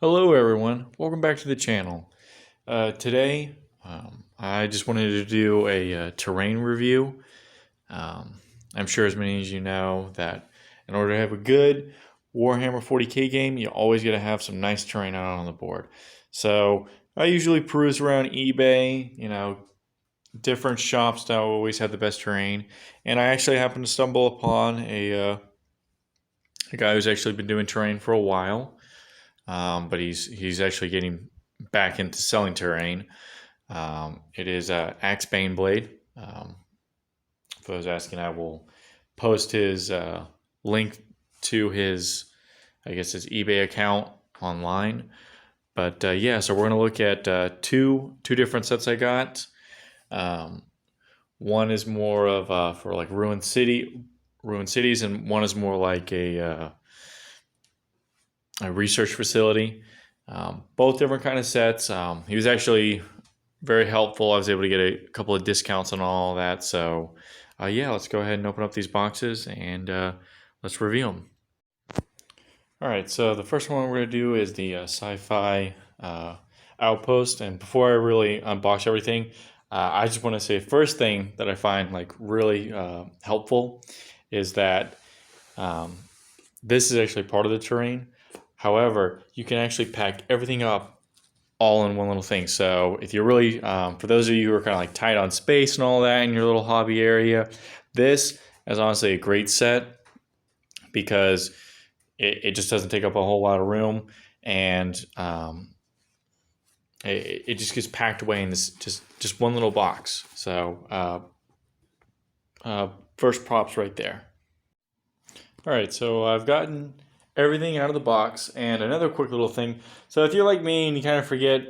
Hello everyone, welcome back to the channel. Today I just wanted to do a terrain review. I'm sure as many as you know that in order to have a good Warhammer 40k game, you always got to have some nice terrain out on the board. So I usually peruse around eBay, different shops that always have the best terrain. And I actually happened to stumble upon a guy who's actually been doing terrain for a while. But he's actually getting back into selling terrain. It is AXEBANEBLADE. If I was asking, I will post his link to his, I guess, his eBay account online. But yeah, so we're going to look at two different sets I got. One is more of for like ruined cities, and one is more like a research facility. Both different kind of sets. He was actually very helpful. I was able to get a couple of discounts on all that. So yeah, let's go ahead and open up these boxes and let's review them. All right, so the first one we're going to do is the sci-fi outpost. And before I really unbox everything, I just want to say first thing that I find like really helpful is that this is actually part of the terrain. However, you can actually pack everything up all in one little thing. So if you're really, for those of you who are kind of like tight on space and all that in your little hobby area, this is honestly a great set because it just doesn't take up a whole lot of room, and it just gets packed away in this just one little box. So first props right there. All right, so I've gotten everything out of the box, and another quick little thing. So if you're like me and you kind of forget,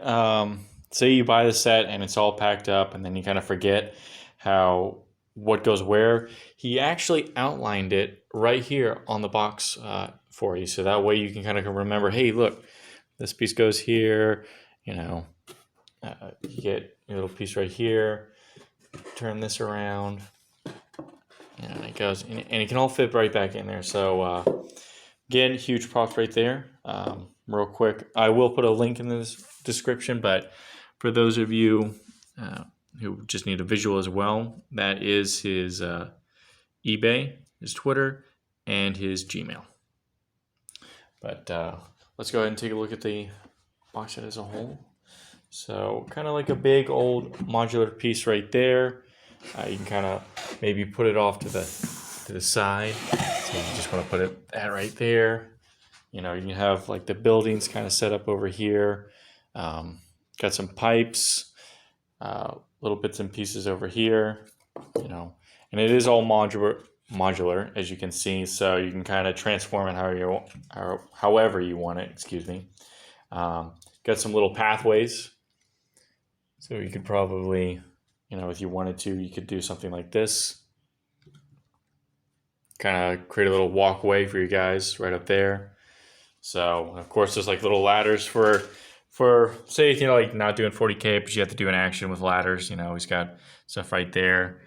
say you buy the set and it's all packed up, and then you kind of forget what goes where, he actually outlined it right here on the box for you, so that way you can kind of remember, hey, look, this piece goes here, you get your little piece right here, turn this around, and it goes, and it can all fit right back in there. So again, huge props right there. Real quick, I will put a link in the description, but for those of you who just need a visual as well, that is his eBay, his Twitter, and his Gmail. But let's go ahead and take a look at the box set as a whole. So kind of like a big old modular piece right there. You can kind of maybe put it off to the side. So you just want to put that right there. You can have like the buildings kind of set up over here. Got some pipes, little bits and pieces over here, and it is all modular, as you can see. So you can kind of transform it however you want it, excuse me. Got some little pathways. So you could probably, if you wanted to, you could do something like this. Kind of create a little walkway for you guys right up there. So of course there's like little ladders for say, like not doing 40k, but you have to do an action with ladders. He's got stuff right there.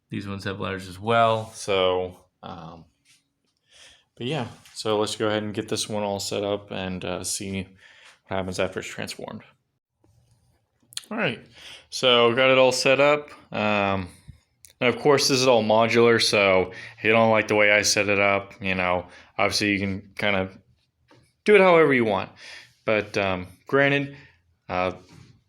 These ones have ladders as well. So but yeah, so let's go ahead and get this one all set up and see what happens after it's transformed. All right, so got it all set up. And of course, this is all modular, so if you don't like the way I set it up, obviously you can kind of do it however you want. But granted,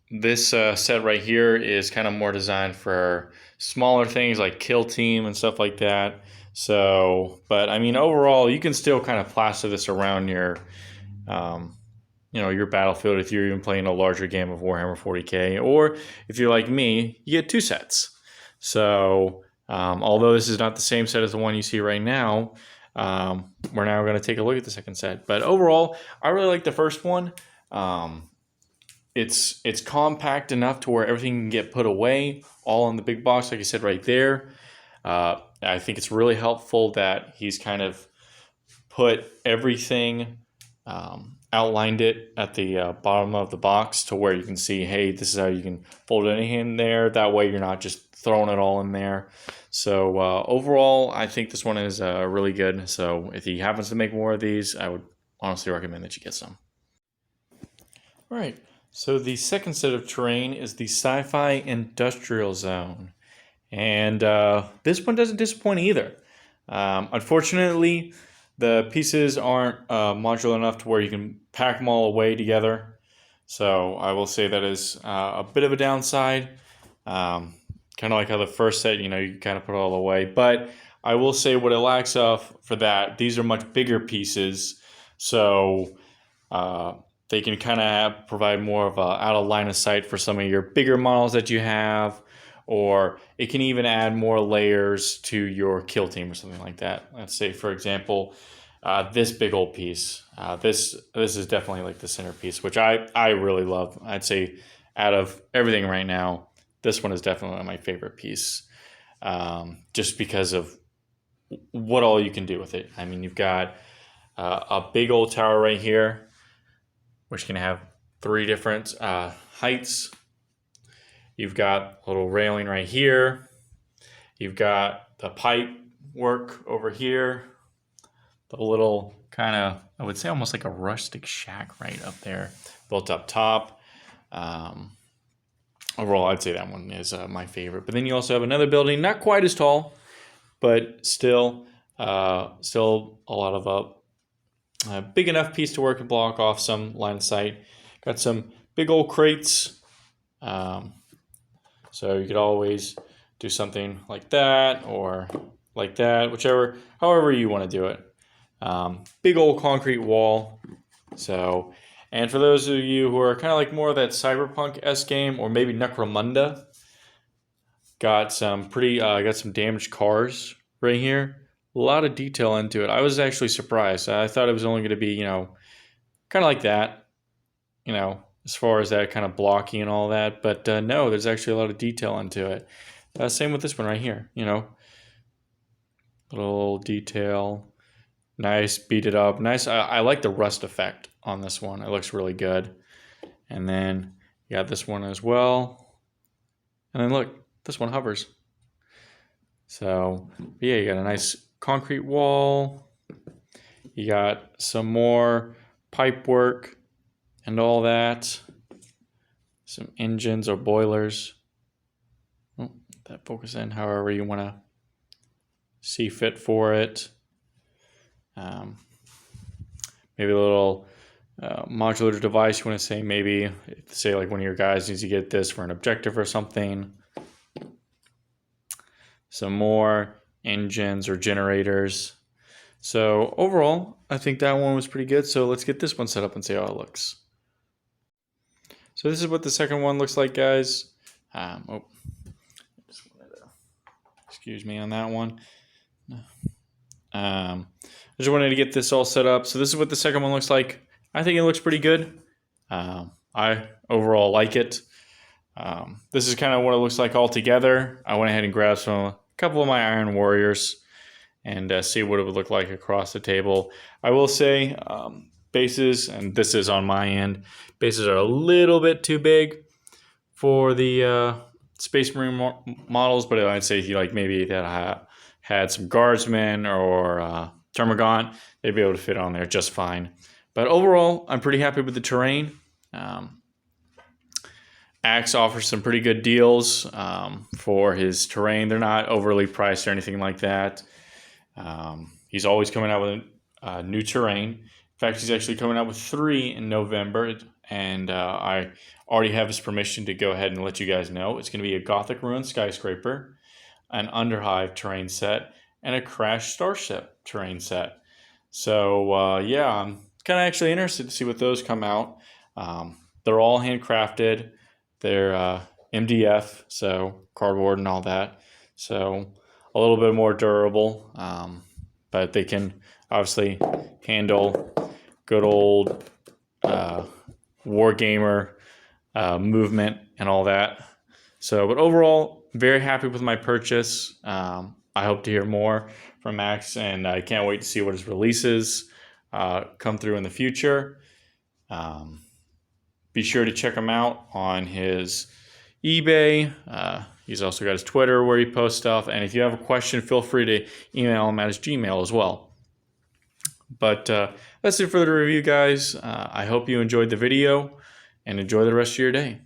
this set right here is kind of more designed for smaller things like kill team and stuff like that. So, but I mean, overall, you can still kind of plaster this around your, your battlefield if you're even playing a larger game of Warhammer 40k, or if you're like me, you get two sets. So although this is not the same set as the one you see right now, we're now going to take a look at the second set. But overall, I really like the first one. It's compact enough to where everything can get put away, all in the big box, like I said right there. I think it's really helpful that he's kind of put everything, outlined it at the bottom of the box to where you can see, hey, this is how you can fold anything in there. That way you're not just throwing it all in there. So overall, I think this one is really good. So if he happens to make more of these, I would honestly recommend that you get some. All right, so the second set of terrain is the Sci-Fi Industrial Zone. And this one doesn't disappoint either. Unfortunately, the pieces aren't modular enough to where you can pack them all away together. So I will say that is a bit of a downside. Kind of like how the first set, you kind of put it all away. But I will say what it lacks of for that, these are much bigger pieces. So they can kind of provide more of a out of line of sight for some of your bigger models that you have. Or it can even add more layers to your kill team or something like that. Let's say, for example, this big old piece. This is definitely like the centerpiece, which I really love. I'd say out of everything right now, this one is definitely my favorite piece, just because of what all you can do with it. I mean, you've got a big old tower right here, which can have 3 different heights. You've got a little railing right here. You've got the pipe work over here. The little kind of, I would say almost like a rustic shack right up there, built up top. Overall, I'd say that one is my favorite. But then you also have another building, not quite as tall, but still a lot of a big enough piece to work and block off some line of sight. Got some big old crates. So you could always do something like that or like that, however you want to do it. Big old concrete wall. So, and for those of you who are kind of like more of that cyberpunk-esque game, or maybe Necromunda, got some damaged cars right here. A lot of detail into it. I was actually surprised. I thought it was only going to be, kind of like that, as far as that kind of blocking and all that. But no, there's actually a lot of detail into it. Same with this one right here, Little detail. Nice, beat it up. Nice. I like the rust effect on this one. It looks really good. And then you got this one as well. And then look, this one hovers. So yeah, you got a nice concrete wall. You got some more pipe work and all that. Some engines or boilers. That focus in however you want to see fit for it. Maybe a little modular device you want to say, maybe say like one of your guys needs to get this for an objective or something. Some more engines or generators. So overall, I think that one was pretty good. So let's get this one set up and see how it looks. So this is what the second one looks like, guys. Excuse me on that one. I just wanted to get this all set up. So this is what the second one looks like. I think it looks pretty good. I overall like it. This is kind of what it looks like all together. I went ahead and grabbed a couple of my Iron Warriors and see what it would look like across the table. I will say bases, and this is on my end, bases are a little bit too big for the Space Marine models, but I'd say maybe that had some guardsmen or Termagant, they'd be able to fit on there just fine. But overall, I'm pretty happy with the terrain. Axe offers some pretty good deals for his terrain. They're not overly priced or anything like that. He's always coming out with new terrain. In fact, he's actually coming out with 3 in November, and I already have his permission to go ahead and let you guys know. It's going to be a Gothic Ruin Skyscraper, an Underhive terrain set, and a Crash Starship terrain set. So yeah, I'm kind of actually interested to see what those come out. They're all handcrafted. They're MDF, so cardboard and all that. So a little bit more durable, but they can obviously handle good old wargamer movement and all that. So, but overall, very happy with my purchase. I hope to hear more from Max, and I can't wait to see what his releases come through in the future. Be sure to check him out on his eBay. He's also got his Twitter where he posts stuff. And if you have a question, feel free to email him at his Gmail as well. But that's it for the review, guys. I hope you enjoyed the video. and enjoy the rest of your day.